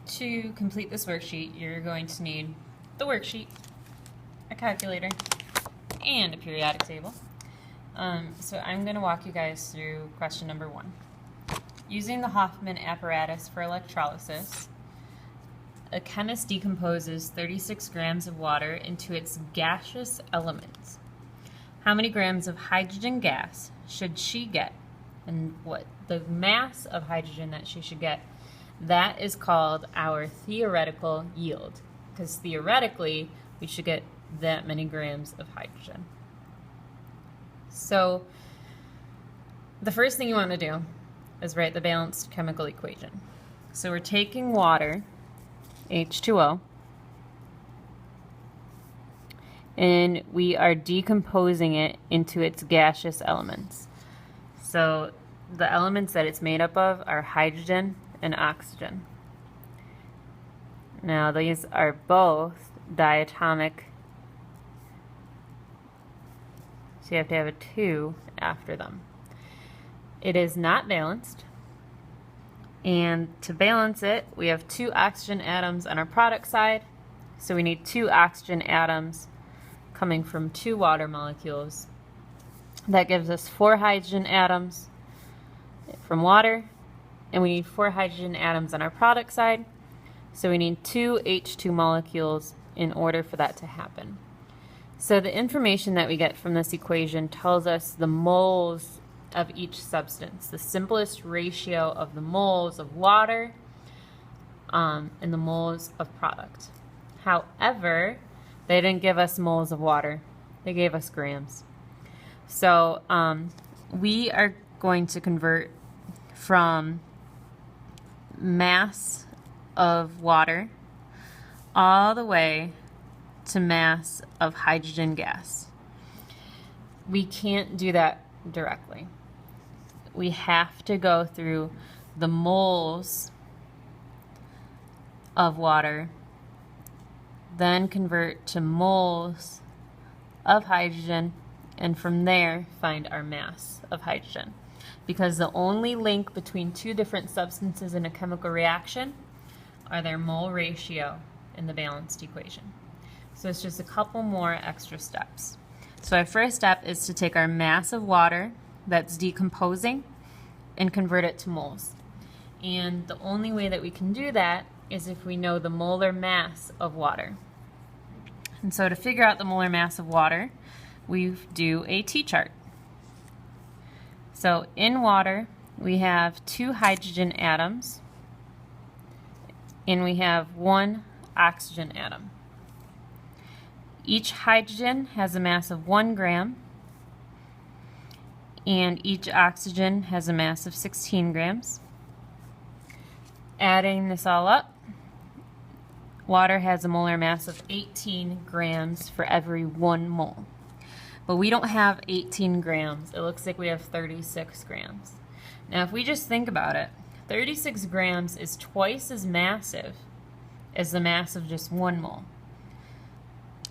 To complete this worksheet, you're going to need the worksheet, a calculator, and a periodic table. So I'm going to walk you guys through question number 1. Using the Hoffman apparatus for electrolysis, a chemist decomposes 36 grams of water into its gaseous elements. How many grams of hydrogen gas should she get? And what the mass of hydrogen that she should get, that is called our theoretical yield. Because theoretically, we should get that many grams of hydrogen. So the first thing you want to do is write the balanced chemical equation. So we're taking water, H2O, and we are decomposing it into its gaseous elements. So the elements that it's made up of are hydrogen and oxygen. Now these are both diatomic, so you have to have a 2 after them. It is not balanced, and to balance it, we have 2 oxygen atoms on our product side, so we need 2 oxygen atoms coming from 2 water molecules. That gives us 4 hydrogen atoms from water, and we need 4 hydrogen atoms on our product side, so we need 2 H2 molecules in order for that to happen. So the information that we get from this equation tells us the moles of each substance, the simplest ratio of the moles of water and the moles of product. However, they didn't give us moles of water, they gave us grams. So we are going to convert from mass of water all the way to mass of hydrogen gas. We can't do that directly. We have to go through the moles of water, then convert to moles of hydrogen, and from there find our mass of hydrogen. Because the only link between 2 different substances in a chemical reaction are their mole ratio in the balanced equation. So it's just a couple more extra steps. So our first step is to take our mass of water that's decomposing and convert it to moles. And the only way that we can do that is if we know the molar mass of water. And so to figure out the molar mass of water, we do a T-chart. So in water, we have 2 hydrogen atoms, and we have 1 oxygen atom. Each hydrogen has a mass of 1 gram, and each oxygen has a mass of 16 grams. Adding this all up, water has a molar mass of 18 grams for every 1 mole. But we don't have 18 grams. It looks like we have 36 grams. Now if we just think about it, 36 grams is twice as massive as the mass of just 1 mole.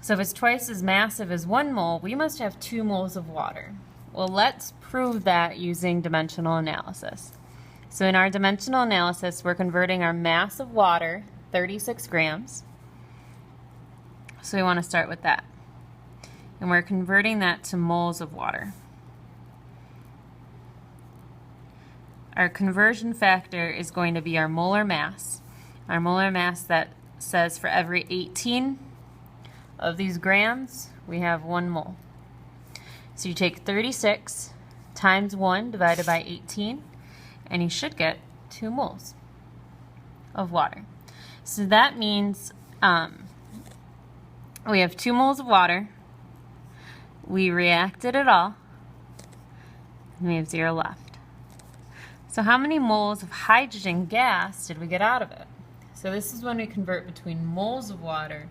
So if it's twice as massive as 1 mole, we must have 2 moles of water. Well, let's prove that using dimensional analysis. So in our dimensional analysis, we're converting our mass of water, 36 grams. So we want to start with that. And we're converting that to moles of water. Our conversion factor is going to be our molar mass. Our molar mass that says for every 18 of these grams, we have 1 mole. So you take 36 times 1 divided by 18, and you should get 2 moles of water. So that means we have 2 moles of water, we reacted it all, and we have 0 left. So how many moles of hydrogen gas did we get out of it? So this is when we convert between moles of water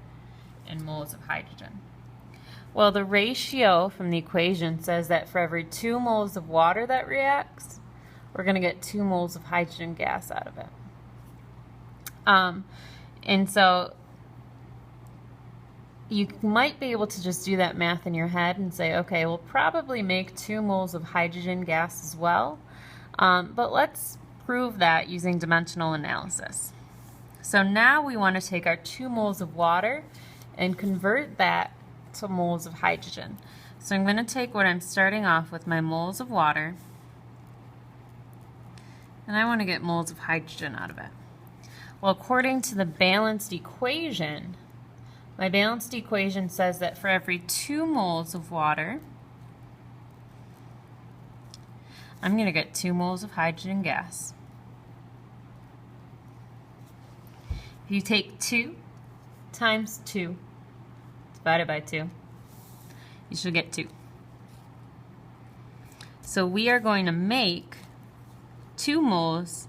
and moles of hydrogen. Well, the ratio from the equation says that for every 2 moles of water that reacts, we're going to get 2 moles of hydrogen gas out of it. And so you might be able to just do that math in your head and say, okay, we'll probably make 2 moles of hydrogen gas as well, but let's prove that using dimensional analysis. So now we want to take our 2 moles of water and convert that to moles of hydrogen. So I'm going to take what I'm starting off with, my moles of water, and I want to get moles of hydrogen out of it. Well, according to the balanced equation, my balanced equation says that for every 2 moles of water, I'm going to get 2 moles of hydrogen gas. If you take 2 times 2 divided by 2, you should get 2. So we are going to make 2 moles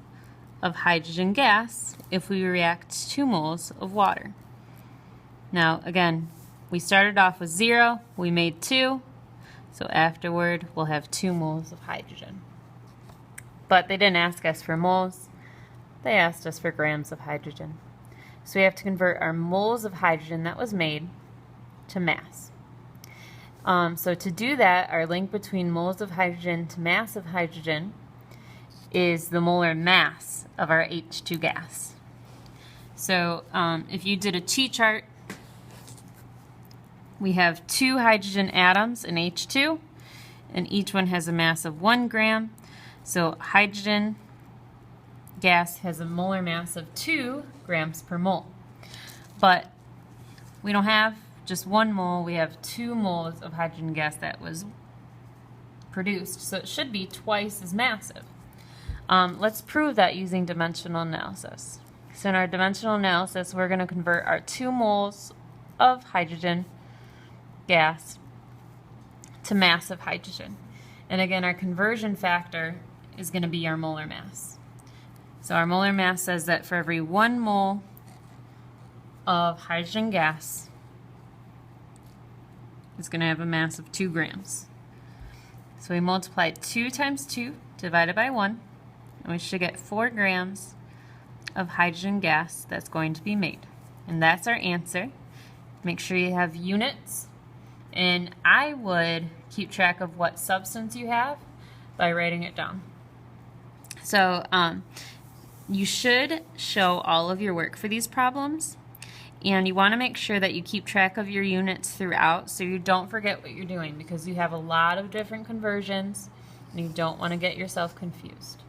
of hydrogen gas if we react 2 moles of water. Now again, we started off with 0, we made 2, so afterward we'll have 2 moles of hydrogen. But they didn't ask us for moles, they asked us for grams of hydrogen. So we have to convert our moles of hydrogen that was made to mass. So to do that, our link between moles of hydrogen to mass of hydrogen is the molar mass of our H2 gas. So if you did a T-chart, we have 2 hydrogen atoms in H2, and each one has a mass of 1 gram. So hydrogen gas has a molar mass of 2 grams per mole. But we don't have just 1 mole, we have 2 moles of hydrogen gas that was produced, so it should be twice as massive. Let's prove that using dimensional analysis. So in our dimensional analysis, we're going to convert our 2 moles of hydrogen gas to mass of hydrogen. And again, our conversion factor is going to be our molar mass. So our molar mass says that for every 1 mole of hydrogen gas, it's going to have a mass of 2 grams. So we multiply 2 times 2 divided by 1, and we should get 4 grams of hydrogen gas that's going to be made. And that's our answer. Make sure you have units, and I would keep track of what substance you have by writing it down. So you should show all of your work for these problems, and you want to make sure that you keep track of your units throughout so you don't forget what you're doing, because you have a lot of different conversions and you don't want to get yourself confused.